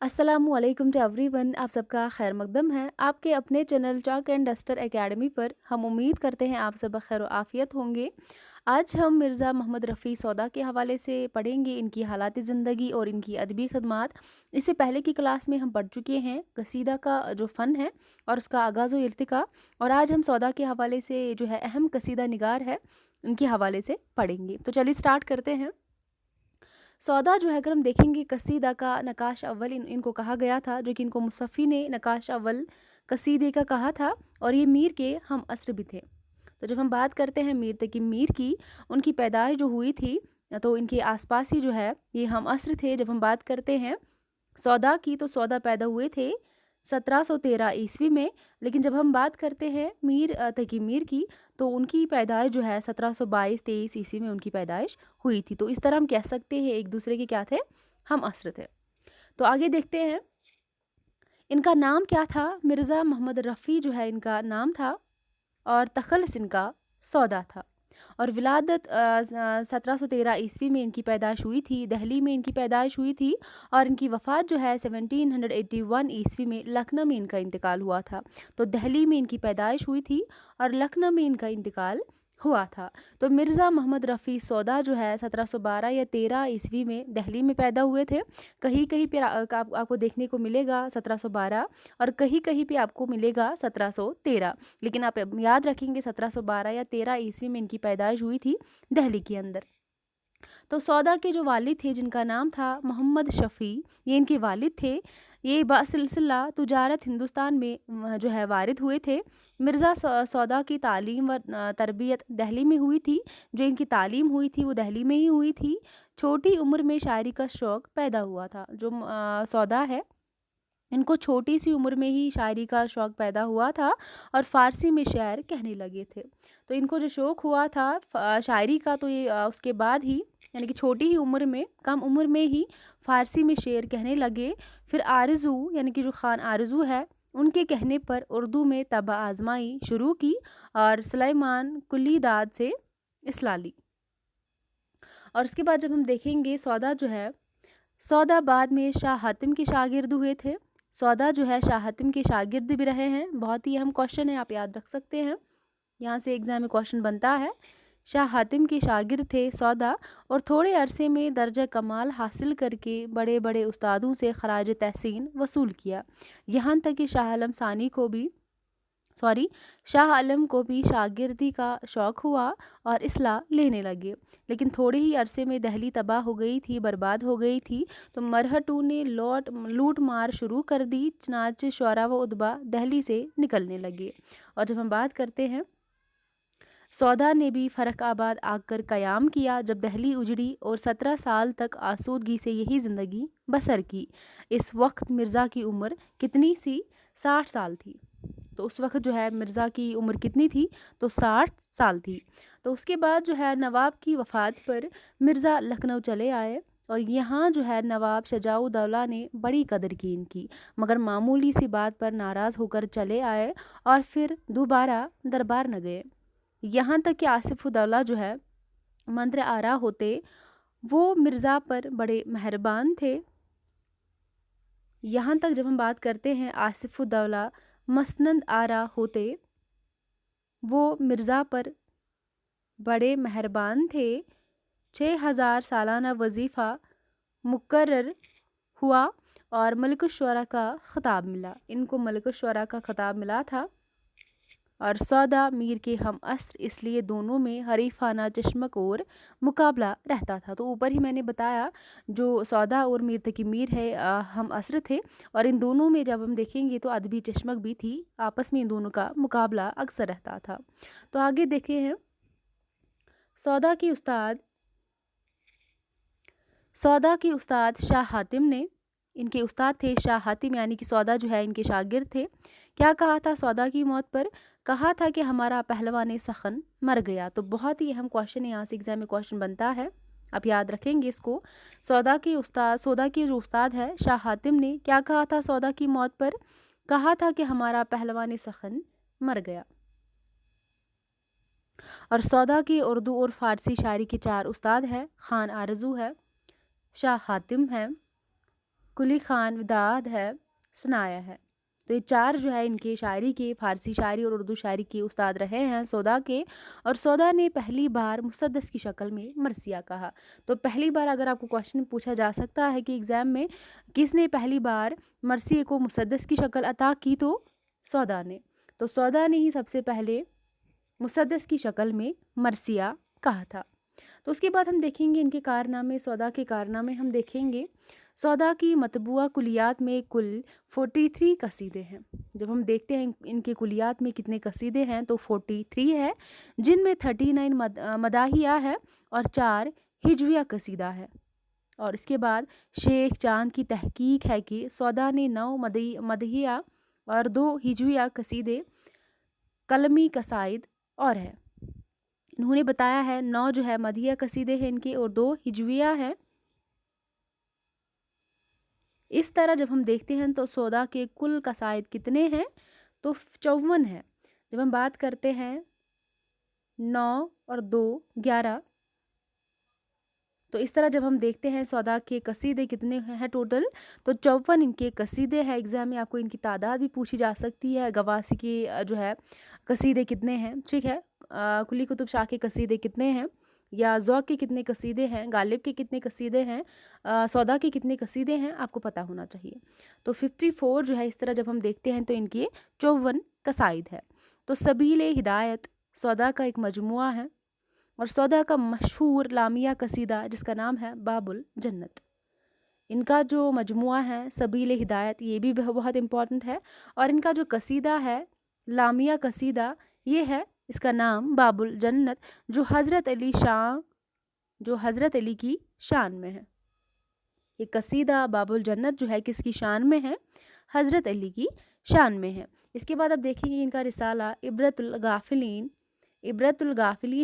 अस्सलामु अलैकुम to everyone. आप सबका खैर मकदम है आपके अपने channel chalk and duster academy पर। हम उम्मीद करते हैं आप सब खैर आफियत होंगे। आज हम मिर्ज़ा मोहम्मद रफ़ी सौदा के हवाले से पढ़ेंगे इनकी हालात ज़िंदगी और इनकी अदबी खदमात। इससे पहले की क्लास में हम पढ़ चुके हैं कसीदा का जो फ़न है और उसका आगाज़ व इर्तिका, और आज हम सौदा के हवाले से जो है अहम कसीदा निगार है इनके हवाले से पढ़ेंगे। तो चलिए स्टार्ट करते हैं। सौदा जो है अगर हम देखेंगे कसीदा का नकाश अव्वल इनको कहा गया था, जो कि इनको मुसफ़ी ने नकाश अव्वल कसीदे का कहा था, और ये मीर के हम असर भी थे। तो जब हम बात करते हैं मीर तकी मीर की, उनकी पैदाइश जो हुई थी तो इनके आसपास ही जो है ये हम असर थे। जब हम बात करते हैं सौदा की, तो सौदा पैदा हुए थे 1713 ईस्वी में, लेकिन जब हम बात करते हैं मीर तकी मीर की, तो उनकी पैदाइश जो है 1722-23 ईस्वी में उनकी पैदाइश हुई थी। तो इस तरह हम कह सकते हैं एक दूसरे के क्या थे, हम असर थे। तो आगे देखते हैं इनका नाम क्या था। मिर्ज़ा मोहम्मद रफ़ी जो है इनका नाम था, और तखल्लुस इनका सौदा था, और विलादत 1713 ईस्वी में इनकी पैदाइश हुई थी, दिल्ली में इनकी पैदाइश हुई थी, और इनकी वफ़ात जो है 1781 ईस्वी में लखनऊ में इनका इंतकाल हुआ था। तो दिल्ली में इनकी पैदाइश हुई थी और लखनऊ में इनका इंतकाल हुआ था। तो मिर्ज़ा मोहम्मद रफ़ी सौदा जो है 1712 या 13 ईस्वी में दिल्ली में पैदा हुए थे। कहीं कहीं पे आपको देखने को मिलेगा 1712, और कहीं कहीं पे आपको मिलेगा 1713, लेकिन आप याद रखेंगे 1712 या 13 ईस्वी में इनकी पैदाइश हुई थी दिल्ली के अंदर। तो सौदा के जो वालिद थे जिनका नाम था मोहम्मद शफ़ी, ये इनके वालिद थे। ये बासिलसिला तुजारत हिंदुस्तान में जो है वारिद हुए थे। मिर्ज़ा सौदा की तालीम व तरबियत दिल्ली में हुई थी। जो इनकी तालीम हुई थी वो दिल्ली में ही हुई थी। छोटी उम्र में शायरी का शौक़ पैदा हुआ था। जो सौदा है इनको छोटी सी उम्र में ही शायरी का शौक़ पैदा हुआ था और फ़ारसी में शायर कहने लगे थे। तो इनको जो शौक़ हुआ था शायरी का, तो ये उसके बाद ही यानी कि छोटी ही उम्र में, कम उम्र में ही फ़ारसी में शेर कहने लगे। फिर आरज़ू यानी कि जो ख़ान आरज़ू है, उनके कहने पर उर्दू में तबा आज़माई शुरू की और सुलेमान कुली दाद से इस्लाह ली। और उसके बाद जब हम देखेंगे सौदा जो है, सौदा बाद में शाह हातिम के शागिर्द हुए थे। सौदा जो है शाह हातिम के शागिर्द भी रहे हैं। बहुत ही अहम क्वेश्चन है, आप याद रख सकते हैं, यहाँ से एग्ज़ाम में क्वेश्चन बनता है। शाह हातिम के शागिर्द थे सौदा, और थोड़े अरसे में दर्जा कमाल हासिल करके बड़े बड़े उस्तादों से खराज तहसीन वसूल किया। यहाँ तक कि शाह आलम को भी शागिर्दी का शौक़ हुआ और इस्लाह लेने लगे। लेकिन थोड़े ही अरसे में दिल्ली तबाह हो गई थी, बर्बाद हो गई थी। तो मरहटों ने लूट मार शुरू कर दी, चनाचे शुअरा व उदबा दिल्ली से निकलने लगे। और जब हम बात करते हैं, सौदा ने भी फ़र्रुखाबाद आकर क़याम किया जब दिल्ली उजड़ी, और 17 साल तक आसूदगी से यही ज़िंदगी बसर की। इस वक्त मिर्ज़ा की उम्र कितनी सी? 60 साल थी। तो उस वक्त जो है मिर्ज़ा की उम्र कितनी थी? तो 60 साल थी। तो उसके बाद जो है नवाब की वफ़ात पर मिर्ज़ा लखनऊ चले आए, और यहाँ जो है नवाब शजाउद्दौला ने बड़ी कदर की इनकी, मगर मामूली सी बात पर नाराज़ होकर चले आए और फिर दोबारा दरबार न गए। यहाँ तक कि आसिफ़ुद्दौला जो है मंत्र आरा होते, वो मिर्ज़ा पर बड़े मेहरबान थे। यहाँ तक जब हम बात करते हैं आसिफ़ुद्दौला मसनद आरा होते, वो मिर्ज़ा पर बड़े मेहरबान थे। 6000 सालाना वजीफ़ा मुकर्रर हुआ और मलिकुश्शुरा का ख़िताब मिला। इनको मलिकुश्शुरा का ख़िताब मिला था। और सौदा मीर के हम असर, इसलिए दोनों में हरीफाना चश्मक और मुकाबला रहता था। तो ऊपर ही मैंने बताया जो सौदा और मीर तकी मीर है हम असर थे, और इन दोनों में जब हम देखेंगे तो अदबी चश्मक भी थी, आपस में इन दोनों का मुकाबला अक्सर रहता था। तो आगे देखे हैं सौदा की उस्ताद शाह हातिम ने, इनके उस्ताद थे शाह हातिम, यानी कि सौदा जो है इनके शागिर्द थे। क्या कहा था सौदा की मौत पर? कहा था कि हमारा पहलवान सखन मर गया। तो बहुत ही अहम क्वेश्चन है, यहाँ से एग्जाम में क्वेश्चन बनता है, आप याद रखेंगे इसको। सौदा के जो उस्ताद है शाह हातिम ने क्या कहा था सौदा की मौत पर? कहा था कि हमारा पहलवान सखन मर गया। और सौदा की उर्दू और फ़ारसी शायरी के 4 उस्ताद हैं। ख़ान आरज़ू है, शाह हातिम है, कुली खान विदाद है, सनाया है। तो ये 4 जो है इनके शायरी के, फ़ारसी शायरी और उर्दू शायरी के उस्ताद रहे हैं सौदा के। और सौदा ने पहली बार मुसद्दस की शक्ल में मरसिया कहा। तो पहली बार अगर आपको क्वेश्चन पूछा जा सकता है कि एग्ज़ाम में किसने पहली बार मरसिए को मुसद्दस की शक्ल अता की, तो सौदा ने। तो सौदा ने ही सबसे पहले मुसद्दस की शक्ल में मरसिया कहा था। तो उसके बाद हम देखेंगे इनके कारनामे, सौदा के कारनामे हम देखेंगे। सौदा की मतबूआ कुलियात में कुल 43 कसीदे हैं। जब हम देखते हैं इनके कुलियात में कितने कसीदे हैं तो 43 है, जिनमें 39 मदाहिया है और 4 हिजविया कसीदा है। और इसके बाद शेख चांद की तहकीक है कि सौदा ने 9 मदहिया और 2 हिजविया कसीदे कलमी कसाइद और है। इन्होंने बताया है 9 जो है मदहिया कसीदे हैं इनके और 2 हिजविया है। इस तरह जब हम देखते हैं तो सौदा के कुल कसाइद कितने हैं तो 54 है। जब हम बात करते हैं 9 और 2 11, तो इस तरह जब हम देखते हैं सौदा के कसीदे कितने हैं टोटल तो 54 इनके कसीदे हैं। एग्ज़ाम में आपको इनकी तादाद भी पूछी जा सकती है, गवासी के जो है कसीदे कितने हैं, ठीक है, कुली कुतुब शाह के कसीदे कितने हैं, या ज़ौक़ के कितने कसीदे हैं, गालिब के कितने कसीदे हैं, सौदा के कितने कसीदे हैं, आपको पता होना चाहिए। तो 54 जो है इस तरह जब हम देखते हैं तो इनके 54 कसाइद है। तो सबील हिदायत सौदा का एक मजमुआ है और सौदा का मशहूर लामिया कसीदा जिसका नाम है बाबुल जन्नत। इनका जो मजमुआ है सबील हिदायत ये भी बहुत इम्पॉर्टेंट है। और इनका जो कसीदा है लामिया कसीदा ये है, इसका नाम बाबुल जन्नत, जो हज़रत अली की शान में है। ये कसीदा बाबुल जन्नत जो है किसकी शान में है, हज़रत अली की शान में है। इसके बाद अब देखेंगे इनका रिसाला इबरतुल गाफिलीन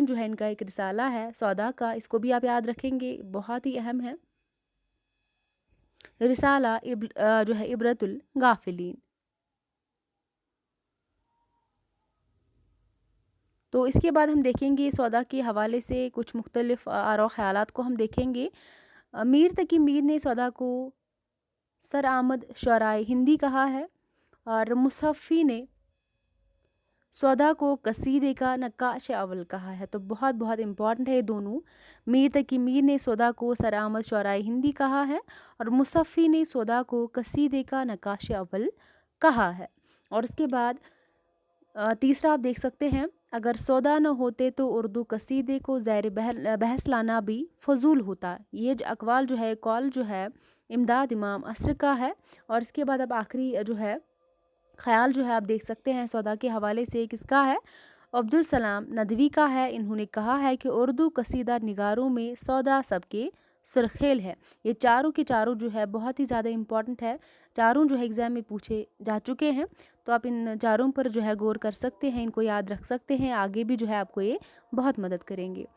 जो है इनका एक रिसाला है सौदा का, इसको भी आप याद रखेंगे, बहुत ही अहम है। रिसाला जो है इबरतुल गाफिलीन। तो इसके बाद हम देखेंगे सौदा के हवाले से कुछ मुख्तलिफ आरा ख़यालात को हम देखेंगे। मीर तकी मीर ने सौदा को सर आमद शराय हिंदी कहा है और मुसफ़ी ने सौदा को कसीदे का नक्काश अव्वल कहा है। तो बहुत बहुत इम्पॉर्टेंट है ये दोनों। मीर तकी मीर ने सौदा को सर आमद शराय हिंदी कहा है और मुसफ़ी ने सौदा को कसीदे का नक्काश अव्वल कहा है। और उसके बाद तीसरा आप देख सकते हैं, अगर सौदा न होते तो उर्दू कसीदे को ज़ैर बहस लाना भी फजूल होता। ये अकवाल जो है कौल जो है इमदाद इमाम असर का है। और इसके बाद अब आखिरी जो है ख़याल जो है आप देख सकते हैं सौदा के हवाले से, किसका है, अब्दुल सलाम नदवी का है। इन्होंने कहा है कि उर्दू कसीदा निगारों में सौदा सबके सुरखेल है। ये चारों के चारों जो है बहुत ही ज़्यादा इम्पॉर्टेंट है, चारों जो है एग्ज़ाम में पूछे जा चुके हैं। तो आप इन चारों पर जो है गौर कर सकते हैं, इनको याद रख सकते हैं, आगे भी जो है आपको ये बहुत मदद करेंगे।